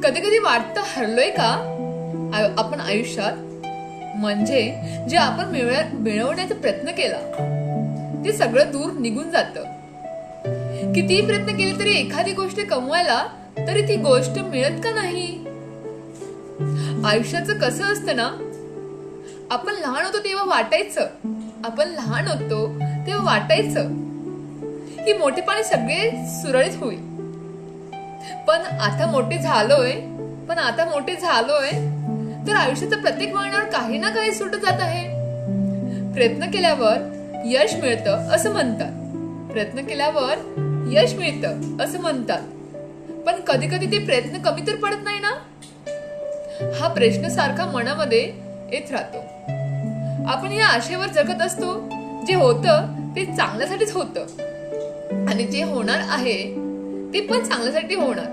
कधी कधी वाटतं हरलोय का आपण आयुष्यात, म्हणजे जे आपण मिळवण्याचा प्रयत्न केला ते सगळं दूर निघून जातं. कितीही प्रयत्न केले तरी एखादी गोष्ट कमवायला तरी ती गोष्ट मिळत का नाही. आयुष्याचं कसं असतं ना, आपण लहान होतो तेव्हा वाटायचं की मोठेपणी सगळे सुरळीत होईल. पण आता मोठे झालोय तर आयुष्याच्या प्रत्येक वळणावर काही ना काही सुटत जात आहे. प्रयत्न केल्यावर यश मिळतं असं म्हणतात, पण कधी कधी ते प्रयत्न कमी तर पडत नाही ना. हा प्रश्न सारखा मनामध्ये येत राहतो. आपण या आशेवर जगत असतो जे होतं ते चांगल्यासाठीच होतं आणि जे होणार आहे ते पण चांगल्यासाठी होणार.